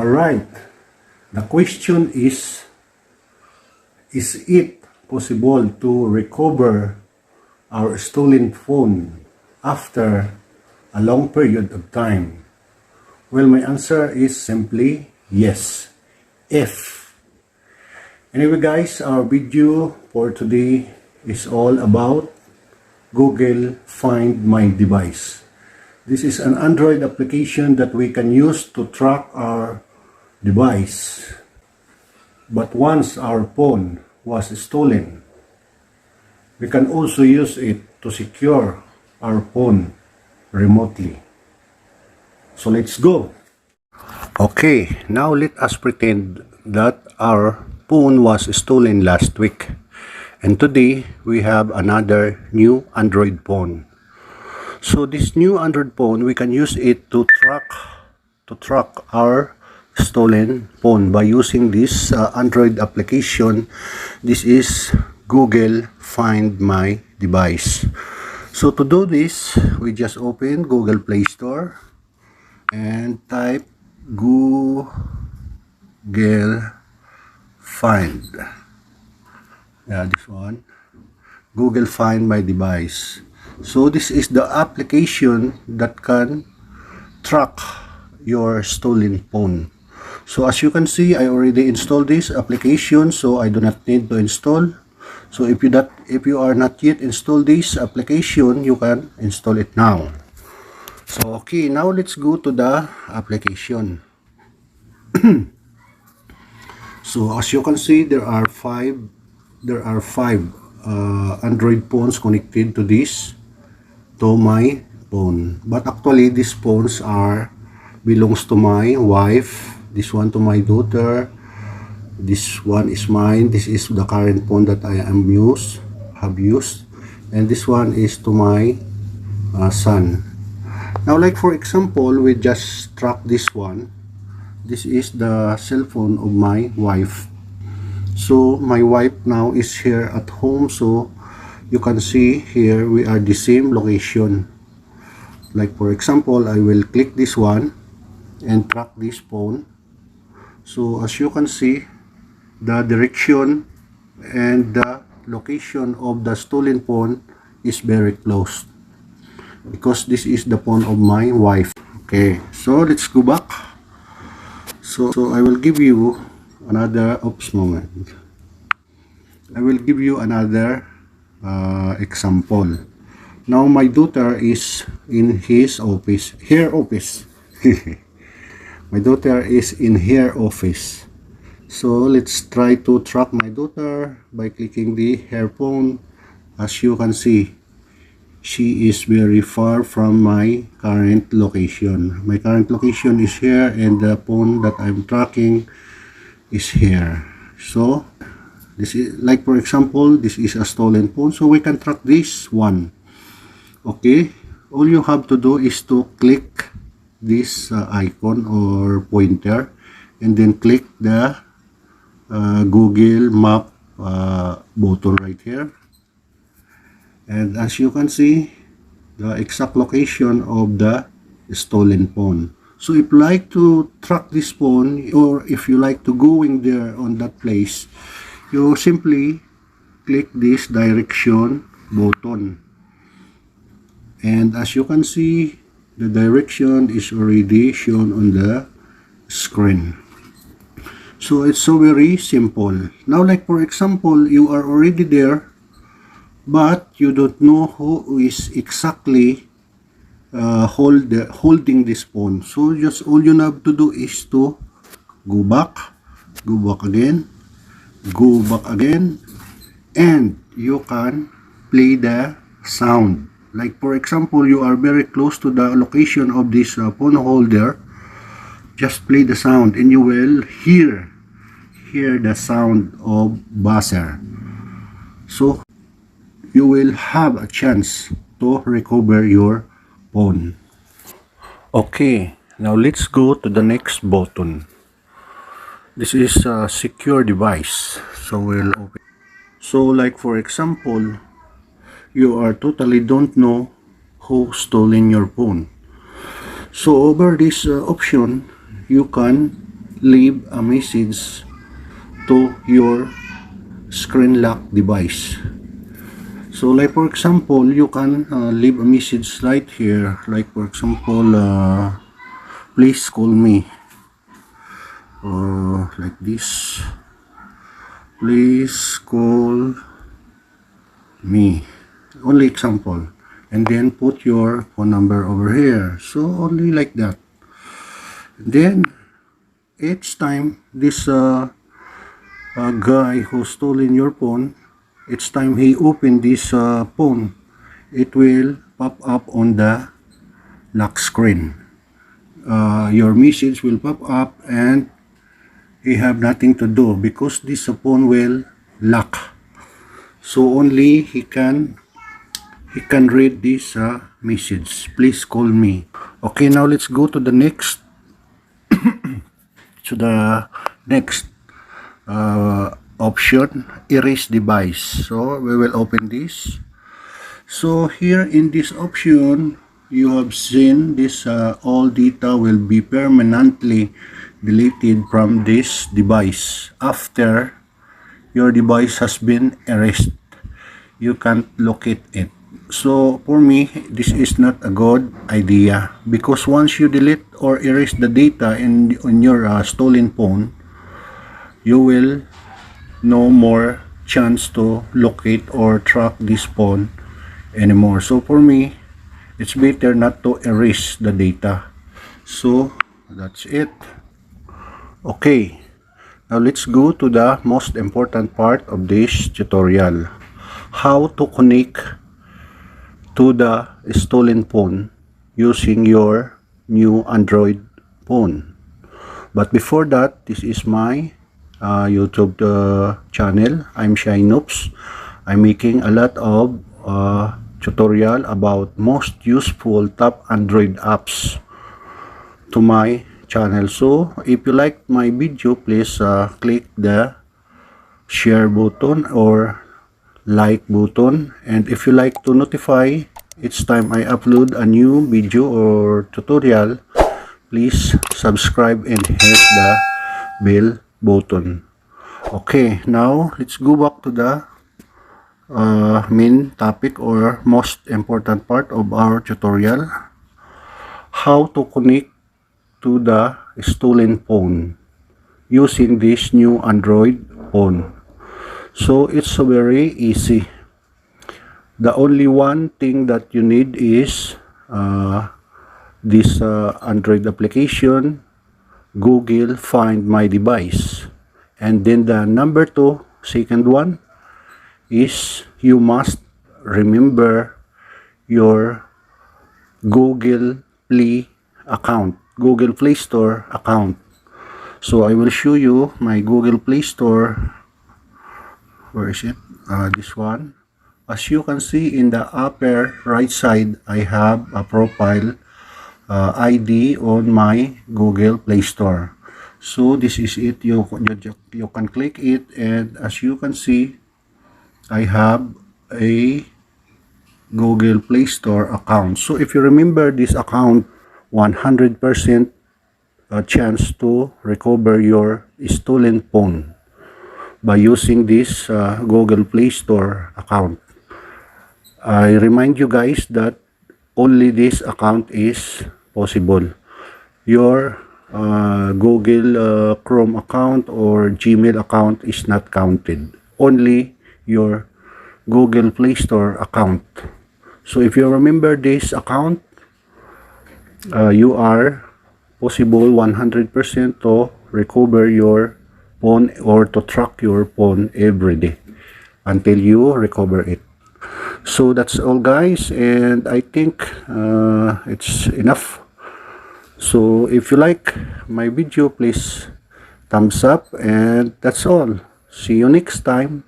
Alright, the question is it possible to recover our stolen phone after a long period of time? Well, my answer is simply yes, if. Anyway guys, our video for today is all about Google Find My Device. This is an Android application that we can use to track our device. But once our phone was stolen, we can also use it to secure our phone remotely. So let's go. Okay, now let us pretend that our phone was stolen last week. And today we have another new Android phone. So this new Android phone, we can use it to track our stolen phone by using this Android application. This is Google Find My Device. So to do this, we just open Google Play Store and type Google Find. Yeah, this one. Google Find My Device. So this is the application that can track your stolen phone. So as you can see, I already installed this application, so I do not need to install. So if you are not yet installed this application, you can install it now. So okay, now let's go to the application. So as you can see, there are five Android phones connected to my phone. But actually these phones belongs to my wife, this one to my daughter, this one is mine, this is the current phone that I have used, and this one is to my son. Now, like for example, we just track this one. This is the cell phone of my wife. So my wife now is here at home, so you can see here we are the same location. Like for example, I will click this one and track this phone. So as you can see, the direction and the location of the stolen phone is very close, because this is the phone of my wife. Okay, so let's go back. So I will give you another moment. I will give you another example. Now my daughter is in her office. My daughter is in her office. So let's try to track my daughter by clicking her phone. As you can see, she is very far from my current location. My current location is here, and the phone that I'm tracking is here. So this is, like for example, this is a stolen phone, so we can track this one. Okay, all you have to do is to click this icon or pointer, and then click the Google Map button right here. And as you can see, the exact location of the stolen phone. So if you like to track this phone, or if you like to go in there on that place, you simply click this direction button. And as you can see, the direction is already shown on the screen. So it's so very simple. Now, like for example, you are already there, but you don't know who is exactly holding this phone. So just all you have to do is to go back again, and you can play the sound. Like for example, you are very close to the location of this phone holder. Just play the sound, and you will hear the sound of buzzer. So you will have a chance to recover your phone. Okay, now let's go to the next button. This is a secure device. So we'll open. So like for example, you are totally don't know who stolen your phone. So over this option, you can leave a message to your screen lock device. So like for example, you can leave a message right here, like for example, please call me, like this, please call me, only example, and then put your phone number over here. So only like that. Then each time this guy who stolen your phone, each time he open this phone, it will pop up on the lock screen. Your message will pop up and he have nothing to do because this phone will lock. So only he can read this message, please call me. Okay, now let's go to the next option, erase device. So we will open this. So here in this option, you have seen this all data will be permanently deleted from this device after your device has been erased. You can't locate it. So for me, this is not a good idea because once you delete or erase the data on your stolen phone, you will no more chance to locate or track this phone anymore. So for me, it's better not to erase the data. So that's it. Okay, now let's go to the most important part of this tutorial, how to connect to the stolen phone using your new Android phone. But before that, this is my YouTube channel. I'm Shy Noobs. I'm making a lot of tutorial about most useful top Android apps to my channel. So if you like my video, please click the share button or like button, and if you like to notify each time I upload a new video or tutorial, please subscribe and hit the bell button. Okay, now let's go back to the main topic or most important part of our tutorial, how to connect to the stolen phone using this new Android phone. So it's very easy. The only one thing that you need is this Android application, Google Find My Device, and then the number two, second one, is you must remember your Google Play account, Google Play Store account. So I will show you my Google Play Store. Where is it? This one. As you can see in the upper right side, I have a profile ID on my Google Play Store. So this is it. You can click it, and as you can see, I have a Google Play Store account. So if you remember this account, 100% chance to recover your stolen phone by using this Google Play Store account. I remind you guys that only this account is possible. Your Google Chrome account or Gmail account is not counted. Only your Google Play Store account. So if you remember this account, you are possible 100% to recover your phone or to track your phone every day until you recover it. So that's all, guys, and I think it's enough. So if you like my video, please thumbs up, and that's all. See you next time.